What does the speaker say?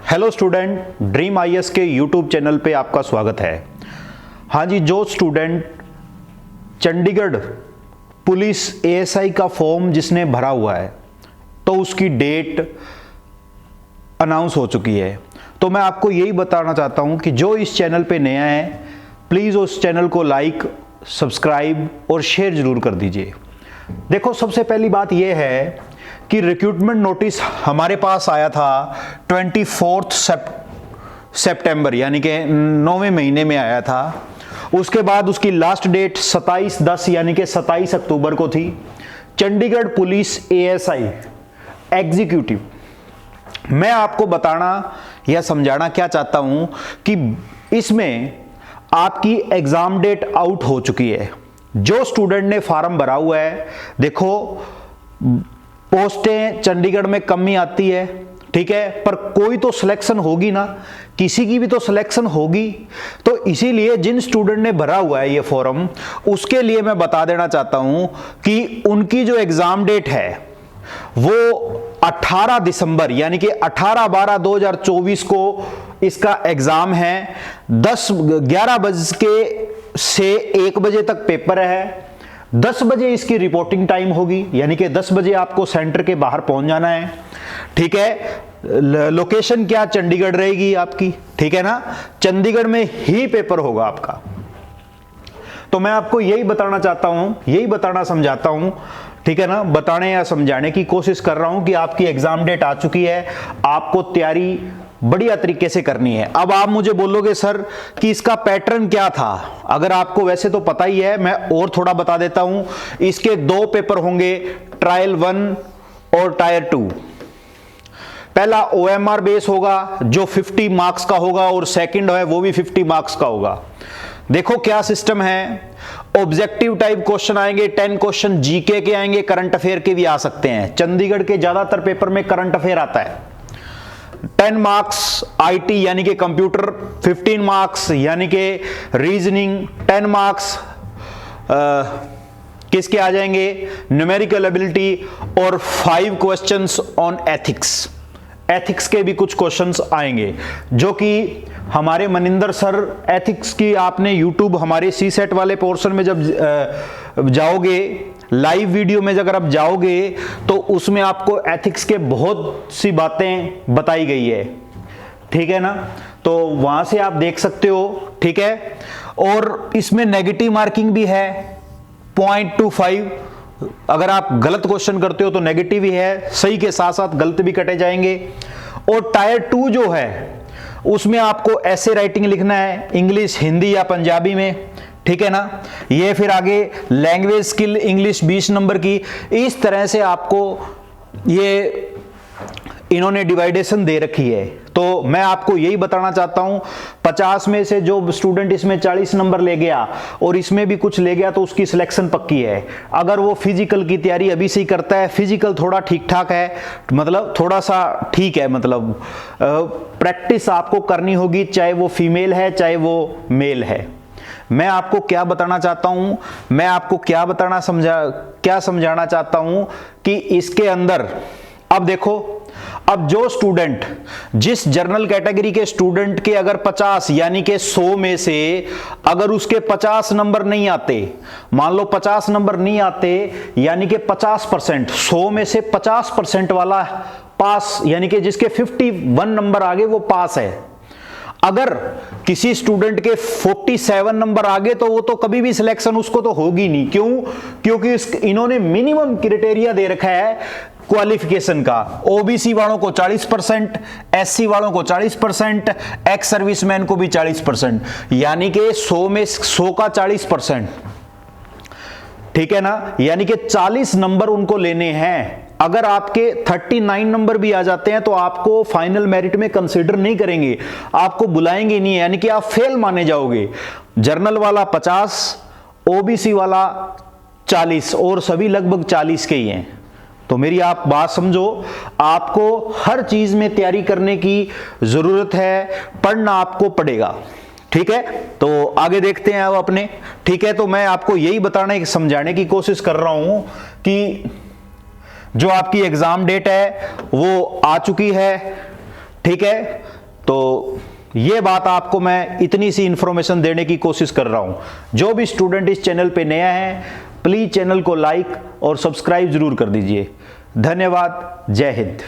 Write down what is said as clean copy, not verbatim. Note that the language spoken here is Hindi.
हेलो स्टूडेंट, ड्रीम आईएएस के यूट्यूब चैनल पे आपका स्वागत है। हाँ जी, जो स्टूडेंट चंडीगढ़ पुलिस एएसआई का फॉर्म जिसने भरा हुआ है तो उसकी डेट अनाउंस हो चुकी है। तो मैं आपको यही बताना चाहता हूँ कि जो इस चैनल पे नया है प्लीज़ उस चैनल को लाइक, सब्सक्राइब और शेयर ज़रूर कर दीजिए। देखो, सबसे पहली बात यह है कि रिक्रूटमेंट नोटिस हमारे पास आया था 24 सितंबर यानी कि 9वें महीने में आया था। उसके बाद उसकी लास्ट डेट 27/10 यानी कि 27 अक्टूबर को थी। चंडीगढ़ पुलिस एएसआई एग्जीक्यूटिव, मैं आपको बताना या समझाना क्या चाहता हूं कि इसमें आपकी एग्जाम डेट आउट हो चुकी है। जो स्टूडेंट ने फॉर्म भरा हुआ है, देखो पोस्टें चंडीगढ़ में कम ही आती है, ठीक है, पर कोई तो सिलेक्शन होगी ना, किसी की भी तो सिलेक्शन होगी। तो इसीलिए जिन स्टूडेंट ने भरा हुआ है ये फॉर्म, उसके लिए मैं बता देना चाहता हूं कि उनकी जो एग्जाम डेट है वो 18 दिसंबर यानी कि 18/12/2024 को इसका एग्जाम है। 11 बजे से 1 बजे तक पेपर है। 10 बजे इसकी रिपोर्टिंग टाइम होगी यानी कि 10 बजे आपको सेंटर के बाहर पहुंच जाना है, ठीक है। लोकेशन क्या, चंडीगढ़ रहेगी आपकी, ठीक है ना, चंडीगढ़ में ही पेपर होगा आपका। तो मैं आपको यही बताना चाहता हूं, यही बताना समझाता हूं, ठीक है ना, बताने या समझाने की कोशिश कर रहा हूं कि आपकी एग्जाम डेट आ चुकी है, आपको तैयारी बढ़िया तरीके से करनी है। अब आप मुझे बोलोगे सर कि इसका पैटर्न क्या था, अगर आपको वैसे तो पता ही है, मैं और थोड़ा बता देता हूं। इसके 2 पेपर होंगे, ट्रायल 1 और टायर 2। पहला ओएमआर बेस होगा जो 50 मार्क्स का होगा और सेकंड है वो भी 50 मार्क्स का होगा। देखो क्या सिस्टम है, ऑब्जेक्टिव टाइप क्वेश्चन आएंगे, 10 क्वेश्चन जीके के आएंगे, करंट अफेयर के भी आ सकते हैं। चंडीगढ़ के ज्यादातर पेपर में करंट अफेयर आता है। 10 मार्क्स आईटी यानी कि कंप्यूटर, 15 मार्क्स यानी कि रीजनिंग, 10 मार्क्स किसके आ जाएंगे, न्यूमेरिकल एबिलिटी, और 5 क्वेश्चंस ऑन एथिक्स। एथिक्स के भी कुछ क्वेश्चंस आएंगे जो कि हमारे मनिंदर सर, एथिक्स की आपने यूट्यूब हमारे सी सेट वाले पोर्शन में जब जाओगे, लाइव वीडियो में अगर आप जाओगे तो उसमें आपको एथिक्स के बहुत सी बातें बताई गई है, ठीक है ना, तो वहां से आप देख सकते हो, ठीक है। और इसमें नेगेटिव मार्किंग भी है 0.25। अगर आप गलत क्वेश्चन करते हो तो नेगेटिव ही है, सही के साथ साथ गलत भी कटे जाएंगे। और टायर 2 जो है उसमें आपको ऐसे राइटिंग लिखना है, इंग्लिश, हिंदी या पंजाबी में, ठीक है ना। ये फिर आगे लैंग्वेज स्किल इंग्लिश 20 नंबर की, इस तरह से आपको ये इन्होंने डिवाइडेशन दे रखी है। तो मैं आपको यही बताना चाहता हूं, 50 में से जो स्टूडेंट इसमें 40 नंबर ले गया और इसमें भी कुछ ले गया तो उसकी सिलेक्शन पक्की है। अगर वो फिजिकल की तैयारी अभी से ही करता है, फिजिकल थोड़ा ठीक ठाक है, मतलब थोड़ा सा ठीक है, मतलब प्रैक्टिस आपको करनी होगी, चाहे वो फीमेल है चाहे वो मेल है। मैं आपको क्या बताना चाहता हूं, मैं आपको क्या समझाना चाहता हूं कि इसके अंदर अब देखो, अब जो स्टूडेंट, जिस जर्नल कैटेगरी के स्टूडेंट के अगर 50 यानी कि 100 में से अगर उसके 50 नंबर नहीं आते, मान लो 50 नंबर नहीं आते यानी कि 50%, 100 में से 50% वाला पास, यानी कि जिसके 51 नंबर आगे वो पास है। अगर किसी स्टूडेंट के 47 नंबर आगे तो वो तो कभी भी सिलेक्शन उसको तो होगी नहीं। क्यों? क्योंकि इन्होंने मिनिमम क्राइटेरिया दे रखा है क्वालिफिकेशन का। ओबीसी वालों को 40%, एससी वालों को 40%, एक्स सर्विसमैन को भी 40%, यानी कि 100 में 100 का 40%, ठीक है ना, यानी कि 40 नंबर उनको लेने हैं। अगर आपके 39 नंबर भी आ जाते हैं तो आपको फाइनल मेरिट में कंसीडर नहीं करेंगे, आपको बुलाएंगे नहीं, यानी कि आप फेल माने जाओगे। जर्नल वाला 50, ओबीसी वाला 40 और सभी लगभग 40 के ही हैं। तो मेरी आप बात समझो, आपको हर चीज में तैयारी करने की जरूरत है, पढ़ना आपको पड़ेगा, ठीक है। तो आगे देखते हैं अब अपने, ठीक है। तो मैं आपको यही बताने समझाने की कोशिश कर रहा हूं कि जो आपकी एग्जाम डेट है वो आ चुकी है, ठीक है। तो ये बात आपको मैं इतनी सी इंफॉर्मेशन देने की कोशिश कर रहा हूं। जो भी स्टूडेंट इस चैनल पे नया है प्लीज चैनल को लाइक और सब्सक्राइब जरूर कर दीजिए। धन्यवाद। जय हिंद।